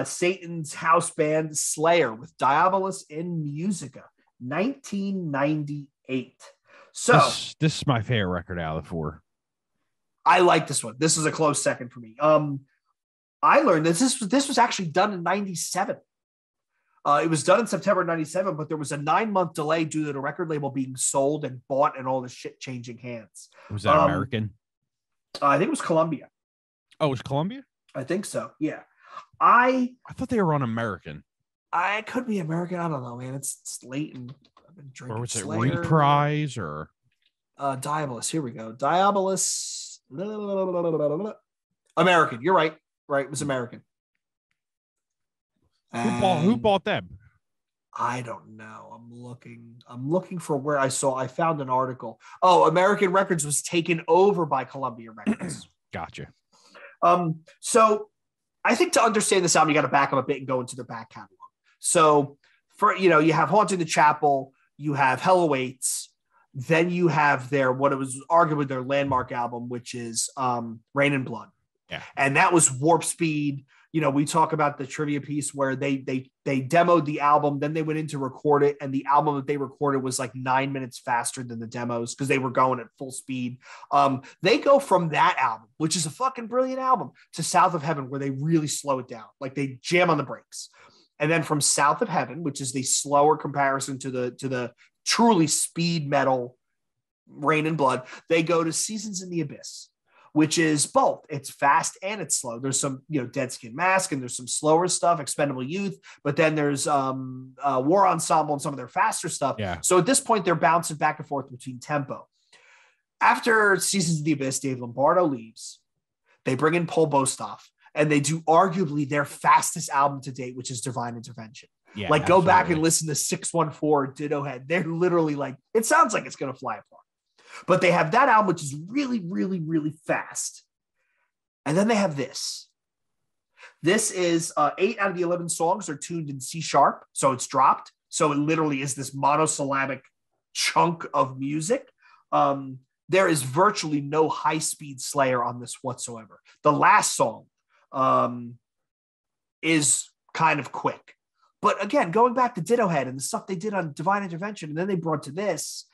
Satan's house band Slayer with Diabolus in Musica, 1998. So this is my favorite record out of the four. I like this one. This is a close second for me. I learned that this was actually done in 97. It was done in September 97, but there was a 9-month delay due to the record label being sold and bought and all the shit changing hands. Was that American? I think it was Columbia. Oh, it was Columbia? I think so. Yeah. I thought they were on American. I could be American. I don't know, man. It's late and I've been drinking. Or was it Slayer. Reprise or Diabolus? Here we go. Diabolus. American. You're right. Right. It was American. Who bought them? I don't know. I'm looking for where I found an article. Oh, American Records was taken over by Columbia Records. Gotcha. So I think to understand this album, you got to back up a bit and go into their back catalog. So you have Haunting the Chapel, you have Hell Awaits, then you have what it was arguably their landmark album, which is Rain and Blood. Yeah. And that was Warp Speed. We talk about the trivia piece where they demoed the album, then they went in to record it, and the album that they recorded was like 9 minutes faster than the demos because they were going at full speed. They go from that album, which is a fucking brilliant album, to South of Heaven, where they really slow it down. Like they jam on the brakes. And then from South of Heaven, which is the slower comparison to the truly speed metal Rain and Blood, they go to Seasons in the Abyss, which is both. It's fast and it's slow. There's some, Dead Skin Mask, and there's some slower stuff, Expendable Youth, but then there's War Ensemble and some of their faster stuff. Yeah. So at this point, they're bouncing back and forth between tempo. After Seasons of the Abyss, Dave Lombardo leaves. They bring in Paul Bostoff, and they do arguably their fastest album to date, which is Divine Intervention. Yeah, like, go back and listen to 614, Ditto Head. They're literally like, it sounds like it's going to fly apart. But they have that album, which is really, really, really fast. And then they have this. This is 8 out of the 11 songs are tuned in C sharp. So it's dropped. So it literally is this monosyllabic chunk of music. There is virtually no high-speed Slayer on this whatsoever. The last song is kind of quick. But again, going back to Ditto Head and the stuff they did on Divine Intervention, and then they brought to this,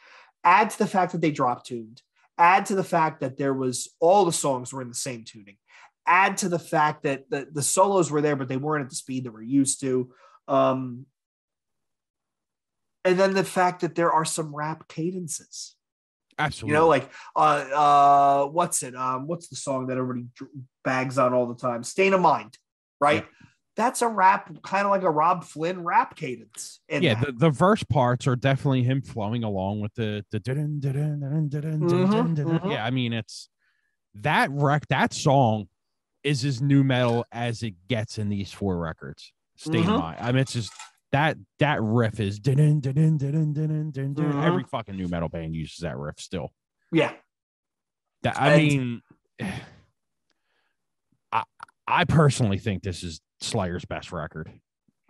add to the fact that they drop tuned, add to the fact that there was all the songs were in the same tuning, add to the fact that the solos were there, but they weren't at the speed that we're used to. And then the fact that there are some rap cadences. Absolutely. Like what's it? What's the song that everybody bags on all the time? Stain of Mind, right? Yeah. That's a rap, kind of like a Rob Flynn rap cadence. The verse parts are definitely him flowing along with the yeah. I mean, it's that song is as new metal as it gets in these 4 records. Stain of Mind. I mean, it's just that riff is every fucking new metal band uses that riff still. Yeah. I personally think this is Slayer's best record.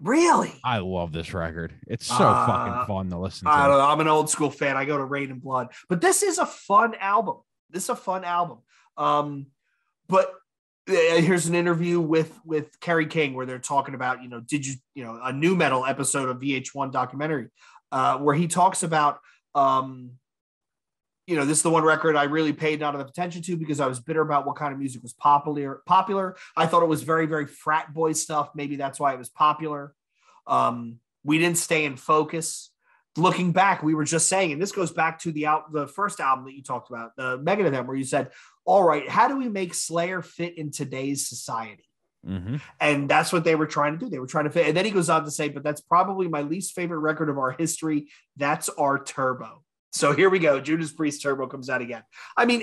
Really? I love this record. It's so fucking fun to listen to. I don't know. I'm an old school fan. I go to Rain and Blood, but this is a fun album. But here's an interview with Kerry King where they're talking about, did you a new metal episode of VH1 documentary where he talks about, this is the one record I really paid not enough attention to because I was bitter about what kind of music was popular. I thought it was very, very frat boy stuff. Maybe that's why it was popular. We didn't stay in focus. Looking back, we were just saying, and this goes back to the first album that you talked about, the Megadeth, where you said, all right, how do we make Slayer fit in today's society? Mm-hmm. And that's what they were trying to do. They were trying to fit. And then he goes on to say, but that's probably my least favorite record of our history. That's our Turbo. So here we go. Judas Priest Turbo comes out again. I mean,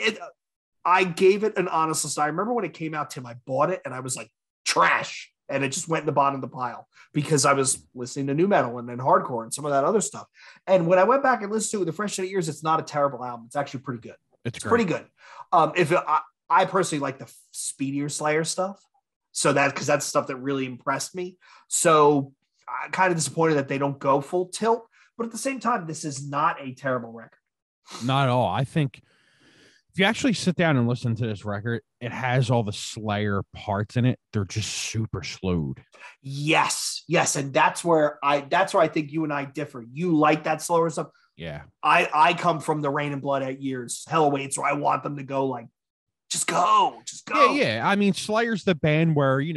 I gave it an honest listen. I remember when it came out, Tim, I bought it and I was like, trash. And it just went in the bottom of the pile because I was listening to new metal and then hardcore and some of that other stuff. And when I went back and listened to it with a fresh set of ears, it's not a terrible album. It's actually pretty good. It's pretty good. I personally like the speedier Slayer stuff. So because that's stuff that really impressed me. So I'm kind of disappointed that they don't go full tilt. But at the same time, this is not a terrible record. Not at all. I think if you actually sit down and listen to this record, it has all the Slayer parts in it. They're just super slowed. Yes. And that's where I think you and I differ. You like that slower stuff. Yeah. I come from the Rain and Blood years, Hell Awaits, where I want them to go like, just go. Yeah. I mean, Slayer's the band where, you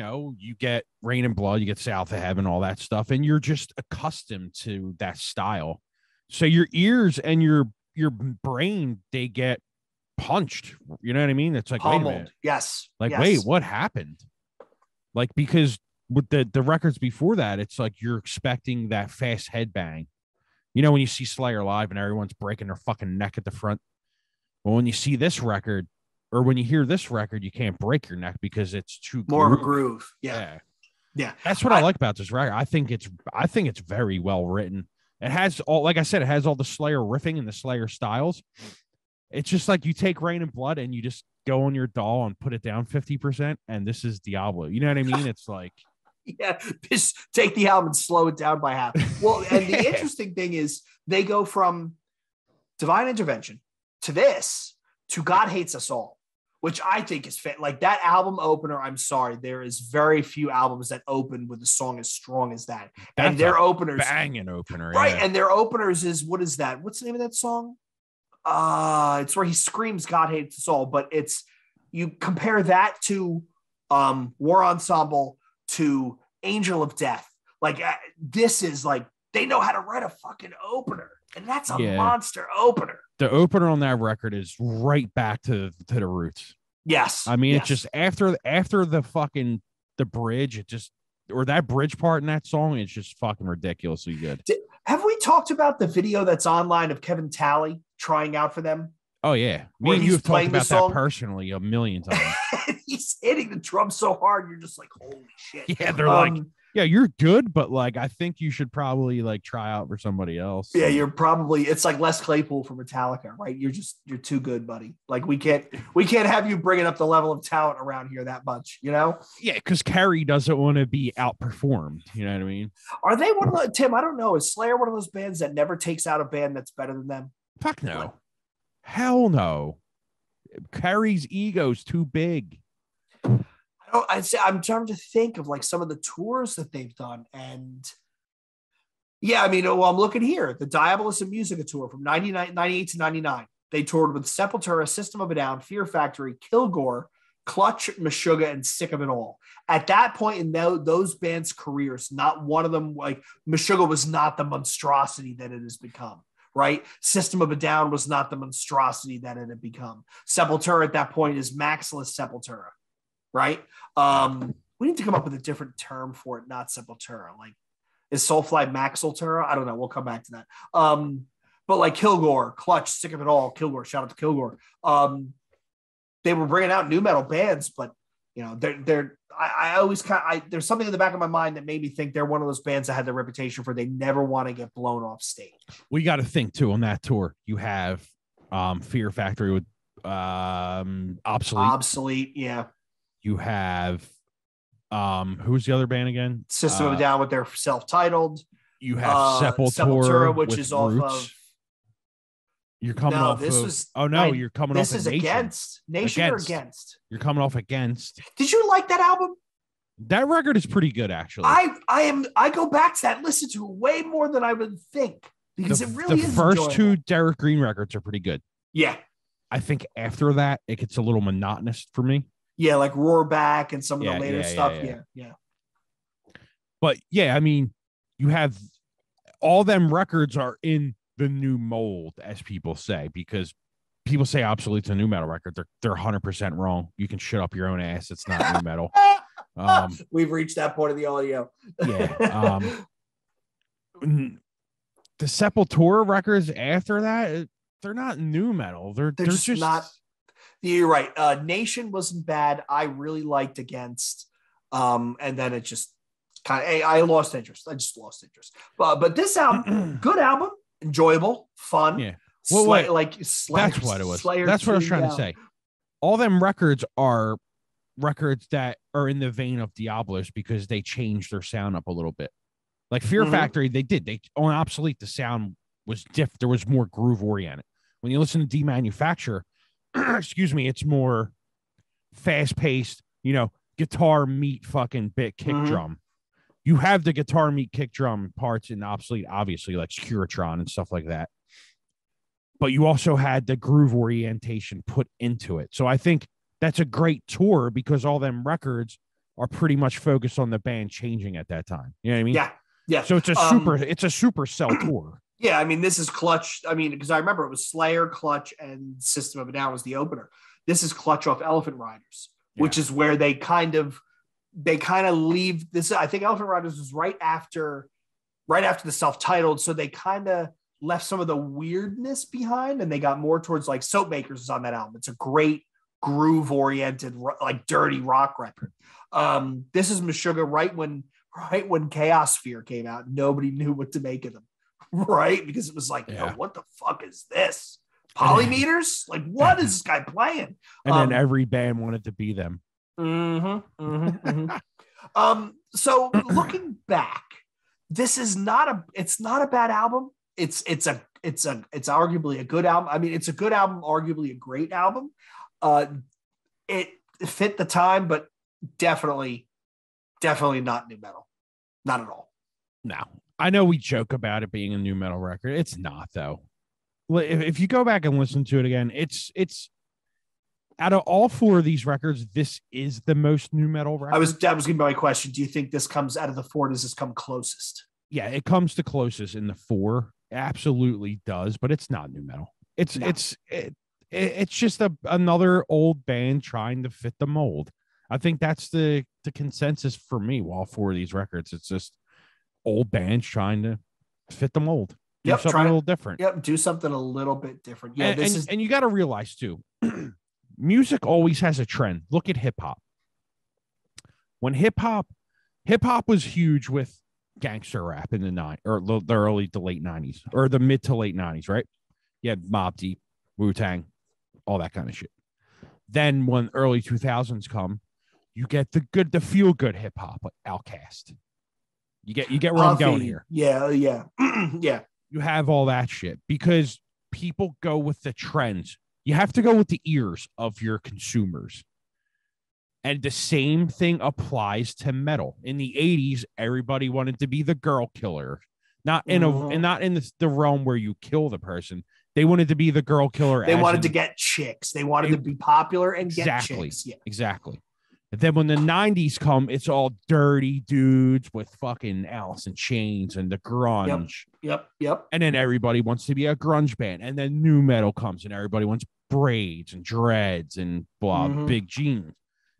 get Rain and Blood, you get South of Heaven, all that stuff, and you're just accustomed to that style. So your ears and your brain, they get punched. You know what I mean? It's like, pummeled. Wait a minute. Yes. Like, wait, what happened? Like, because with the records before that, it's like you're expecting that fast headbang. When you see Slayer live and everyone's breaking their fucking neck at the front. Well, when you see this record, or when you hear this record, you can't break your neck because it's too more of a groove. Yeah. That's what I like about this record. I think it's very well written. It has all, like I said, it has all the Slayer riffing and the Slayer styles. It's just like you take Rain and Blood and you just go on your DAW and put it down 50%, and this is Diablo. You know what I mean? It's like, Yeah, just take the album and slow it down by half. Well, and the interesting thing is they go from Divine Intervention to this to God Hates Us All, which I think is fit. Like that album opener, I'm sorry, there is very few albums that open with a song as strong as that. That's and their openers, banging opener, right? yeah. And their openers is what is that? What's the name of that song? It's where he screams God Hates Us All, but it's you compare that to War Ensemble to Angel of Death. Like this is like they know how to write a fucking opener, and that's a monster opener. The opener on that record is right back to the roots. Yes. I mean, it's just after the fucking the bridge, it just or that bridge part in that song, it's just fucking ridiculously good. Have we talked about the video that's online of Kevin Talley trying out for them? Oh yeah, me and you have talked about that personally a million times. He's hitting the drum so hard, you're just like, holy shit. Yeah, they're like, yeah, you're good, but like, I think you should probably like try out for somebody else. Yeah, you're probably. It's like Les Claypool from Metallica, right? You're too good, buddy. Like we can't have you bringing up the level of talent around here that much, you know? Yeah, because Carrie doesn't want to be outperformed. You know what I mean? Are they one of the Tim? I don't know. Is Slayer one of those bands that never takes out a band that's better than them? Fuck no. Like, hell no. Carrie's ego's too big. I'm trying to think of like some of the tours that they've done. And yeah, I mean, well, I'm looking here. The Diabolus and Musica tour from 98 to 99. They toured with Sepultura, System of a Down, Fear Factory, Kilgore, Clutch, Meshuggah, and Sick of It All. At that point in those bands' careers, not one of them, like Meshuggah was not the monstrosity that it has become. Right? System of a Down was not the monstrosity that it had become. Sepultura at that point is Maximus Sepultura. Right? We need to come up with a different term for it, not Sepultura. Like, is Soulfly Maxiltura? I don't know. We'll come back to that. But like Kilgore, Clutch, Sick of It All, Kilgore, shout out to Kilgore. They were bringing out new metal bands, but you know, I always there's something in the back of my mind that made me think they're one of those bands that had the reputation for they never want to get blown off stage. We got to think too on that tour. You have Fear Factory with Obsolete. Yeah. You have who's the other band again? System of a Down with their self-titled. You have Sepultura, which is off of. You're coming off. You're coming off. This is Against Nation or Against. You're coming off Against. Did you like that album? That record is pretty good, actually. I go back to that and listen to it way more than I would think because it really is. The first two Derek Green records are pretty good. Yeah. I think after that, it gets a little monotonous for me. Yeah, like Roar Back and some of the later stuff. Yeah. But yeah, I mean, you have all them records are in the new mold, as people say, because people say Obsolete's a new metal record. They're 100% wrong. You can shut up your own ass. It's not new metal. We've reached that point of the audio. Yeah. The Sepultura records after that, they're not new metal. They're just not. You're right. Nation wasn't bad. I really liked Against. And then it just kind of, I lost interest. I just lost interest. But this album, good album, enjoyable, fun. Yeah. Well, Slayer, that's what it was. Slayer that's what I was trying to say. All them records are records that are in the vein of Diabolus because they changed their sound up a little bit. Like Fear Factory, they on Obsolete, the sound was different. There was more groove oriented. When you listen to Demanufacture, excuse me, it's more fast paced, guitar meet fucking bit kick drum. You have the guitar meet kick drum parts in Obsolete, obviously, like Scuritron and stuff like that. But you also had the groove orientation put into it. So I think that's a great tour because all them records are pretty much focused on the band changing at that time. You know what I mean? Yeah. Yeah. So it's a super cell tour. Yeah, I mean, this is Clutch. I mean, because I remember it was Slayer, Clutch, and System of a Down was the opener. This is Clutch off Elephant Riders, which is where they kind of leave this. I think Elephant Riders was right after the self-titled, so they kind of left some of the weirdness behind, and they got more towards like Soap Makers is on that album. It's a great groove-oriented, like dirty rock record. This is Meshuggah right when Chaos Sphere came out. Nobody knew what to make of them. Right, because it was like, what the fuck is this? Polymeters? Like, what is this guy playing? And then every band wanted to be them. So looking back, this is it's not a bad album. It's arguably a good album. I mean, it's a good album, arguably a great album. It fit the time, but definitely not new metal. Not at all. No, I know we joke about it being a new metal record. It's not, though. If you go back and listen to it again, it's out of all four of these records, this is the most new metal record. That was gonna be my question. Do you think this comes out of the four? Does this come closest? Yeah, it comes to closest in the four. It absolutely does, but it's not new metal. It's just another old band trying to fit the mold. I think that's the consensus for me. All four of these records, it's just old bands trying to fit the mold. Do something a little different. Yep, do something a little bit different. Yeah, and you got to realize too, music always has a trend. Look at hip hop. When hip hop was huge with gangster rap in the early to late 90s or the mid to late 90s, right? You had Mobb Deep, Wu-Tang, all that kind of shit. Then when early 2000s come, you get the feel good hip hop, like Outkast. You get where I'm going here. Yeah. Yeah. You have all that shit because people go with the trends. You have to go with the ears of your consumers. And the same thing applies to metal. In the 80s, everybody wanted to be the girl killer. Not in the realm where you kill the person. They wanted to be the girl killer. They wanted to get chicks. They wanted to be popular and get chicks. Yeah. Exactly. And then when the 90s come, it's all dirty dudes with fucking Alice in Chains and the grunge. Yep. And then everybody wants to be a grunge band. And then new metal comes and everybody wants braids and dreads and blah, big jeans.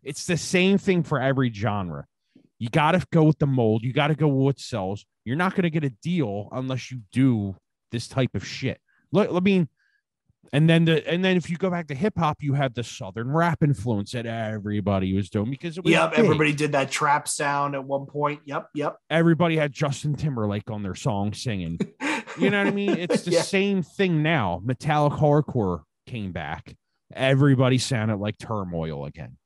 It's the same thing for every genre. You got to go with the mold. You got to go with what sells. You're not going to get a deal unless you do this type of shit. Look, I mean, and then if you go back to hip hop, you have the Southern rap influence that everybody was doing because it was big. Everybody did that trap sound at one point. Yep. Everybody had Justin Timberlake on their song singing. You know what I mean? It's the same thing now. Metallic hardcore came back. Everybody sounded like Turmoil again.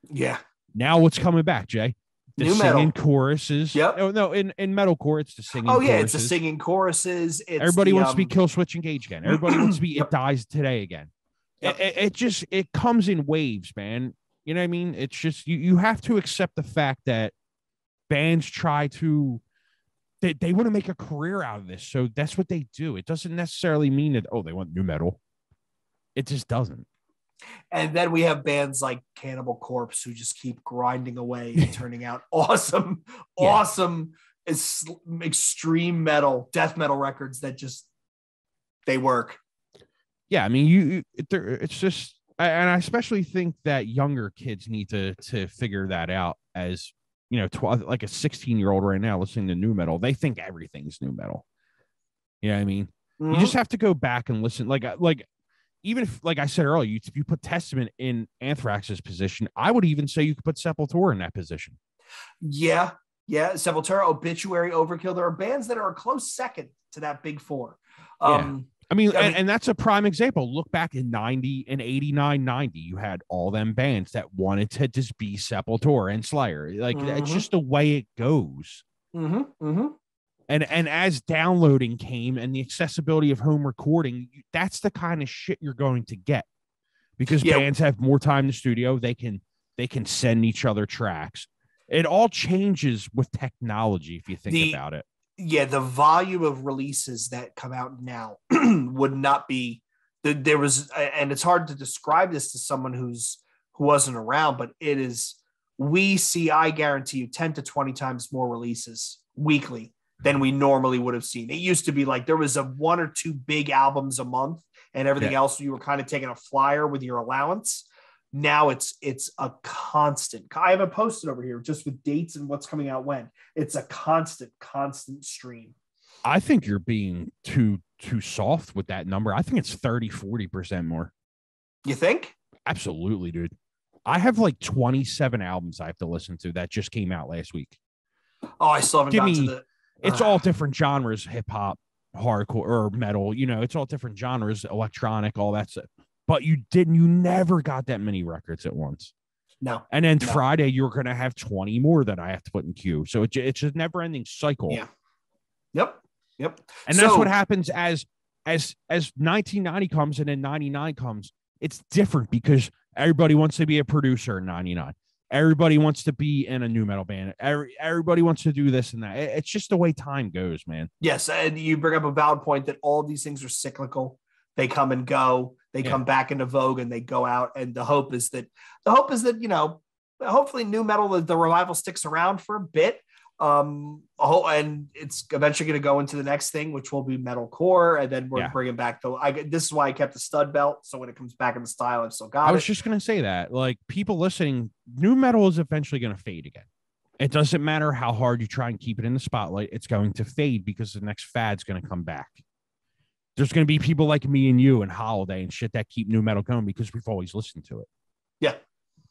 Yeah. Now what's coming back, Jay? The new singing metal choruses. Yep. Oh, no, in metalcore, it's the singing choruses. It's the singing choruses. Everybody wants to be Kill Switch Engage again. Everybody wants to be It Dies Today again. Yep. It comes in waves, man. You know what I mean? It's just you have to accept the fact that bands try to they want to make a career out of this. So that's what they do. It doesn't necessarily mean that, they want new metal. It just doesn't. And then we have bands like Cannibal Corpse who just keep grinding away and turning out awesome extreme metal, death metal records that just they work. Yeah, I mean, it's just, and I especially think that younger kids need to figure that out. As you know, like a 16-year-old right now listening to new metal, they think everything's new metal. You know what I mean? You just have to go back and listen. Like even if, like I said earlier, if you put Testament in Anthrax's position, I would even say you could put Sepultura in that position. Yeah. Sepultura, Obituary, Overkill. There are bands that are a close second to that big four. I mean, and that's a prime example. Look back in 89, 90, you had all them bands that wanted to just be Sepultura and Slayer. Like, it's just the way it goes. And as downloading came and the accessibility of home recording, that's the kind of shit you're going to get because bands have more time in the studio. They can send each other tracks. It all changes with technology if you think about it. Yeah, the volume of releases that come out now would not be there was, and it's hard to describe this to someone who wasn't around, but I guarantee you 10 to 20 times more releases weekly than we normally would have seen. It used to be like there was one or two big albums a month and everything else you were kind of taking a flyer with your allowance. Now it's a constant. I have it posted over here just with dates and what's coming out when. It's a constant stream. I think you're being too soft with that number. I think it's 30-40% more. You think? Absolutely, dude. I have like 27 albums I have to listen to that just came out last week. Oh, I still haven't gotten to the... It's all different genres, hip hop, hardcore, or metal. You know, it's all different genres, electronic, all that stuff. But you never got that many records at once. No. And then No. Friday, you're going to have 20 more that I have to put in queue. So it's a never ending cycle. Yeah. Yep. And that's what happens as 1990 comes and then 99 comes. It's different because everybody wants to be a producer in 99. Everybody wants to be in a new metal band. Everybody wants to do this and that. It's just the way time goes, man. Yes. And you bring up a valid point that all these things are cyclical. They come and go. They come back into vogue and they go out. And the hope is that, you know, hopefully new metal, the revival sticks around for a bit. And it's eventually going to go into the next thing, which will be metalcore, and then we're bringing back this is why I kept the stud belt, so when it comes back in the style, I've still got it. I was just going to say that, like, people listening, new metal is eventually going to fade again. It doesn't matter how hard you try and keep it in the spotlight, it's going to fade because the next fad's going to come back. There's going to be people like me and you and Holiday and shit that keep new metal going because we've always listened to it. Yeah.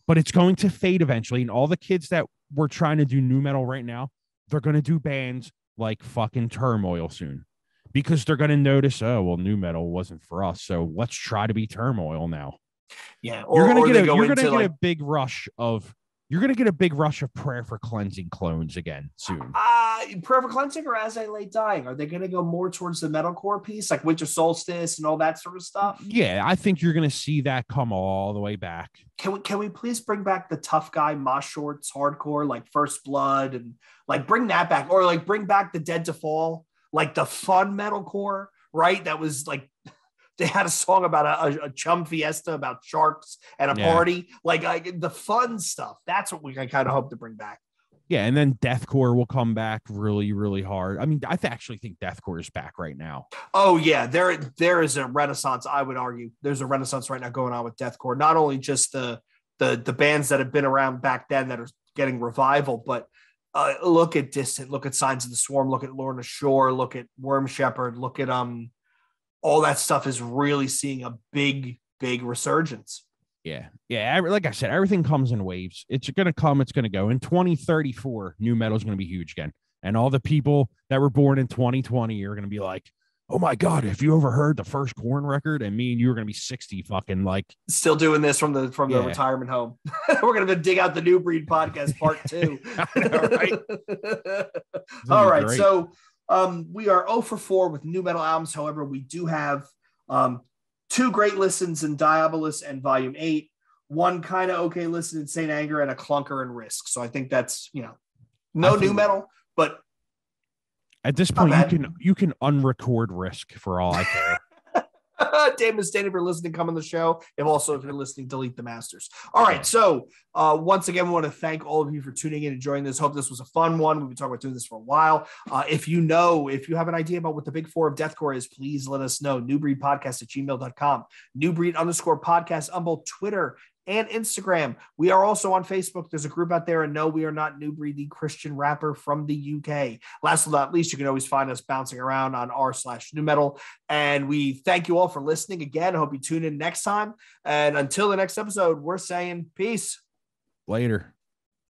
But it's going to fade eventually, and all the kids that were trying to do new metal right now, they're going to do bands like fucking Turmoil soon because they're going to notice, oh, well, new metal wasn't for us. So let's try to be Turmoil now. Yeah. You're going to get a big rush of Prayer for Cleansing clones again soon. Prayer for Cleansing or As I Lay Dying? Are they going to go more towards the metalcore piece, like Winter Solstice and all that sort of stuff? Yeah, I think you're going to see that come all the way back. Can we please bring back the tough guy mosh shorts hardcore, like First Blood, and like bring that back, or like bring back the Dead to Fall, like the fun metalcore, right? That was like, they had a song about a chum fiesta about sharks and a party, like the fun stuff. That's what I kind of hope to bring back. Yeah, and then deathcore will come back really, really hard. I mean, I actually think deathcore is back right now. Oh yeah, there is a renaissance. I would argue there's a renaissance right now going on with deathcore. Not only just the bands that have been around back then that are getting revival, but look at Distant, look at Signs of the Swarm, look at Lorna Shore, look at Worm Shepherd, look at all that stuff is really seeing a big resurgence. Yeah. Like I said, everything comes in waves. It's going to come, it's going to go. In 2034, new metal is going to be huge again. And all the people that were born in 2020 are going to be like, oh my God, have you ever heard the first Korn record? And me and you are going to be 60 fucking like. Still doing this from the retirement home. We're going to dig out the New Breed podcast part 2. All right. Great. So we are 0 for 4 with new metal albums. However, we do have 2 great listens in Diabolus and Volume 8, 1 kind of okay listen in Saint Anger, and a clunker in Risk. So I think that's, no new metal, but at this point you can unrecord Risk for all I care. Damon Stanley for listening, come on the show. If you're listening, delete the masters. All right. So once again, we want to thank all of you for tuning in and joining this. Hope this was a fun one. We've been talking about doing this for a while. If you have an idea about what the big 4 of deathcore is, please let us know. newbreedpodcast@gmail.com, newbreed_podcast on both Twitter and Instagram. We are also on Facebook. There's a group out there, and no, we are not New Breed, the Christian rapper from the UK. Last but not least, you can always find us bouncing around on r/new metal. And we thank you all for listening again. I hope you tune in next time. And until the next episode, we're saying peace. Later.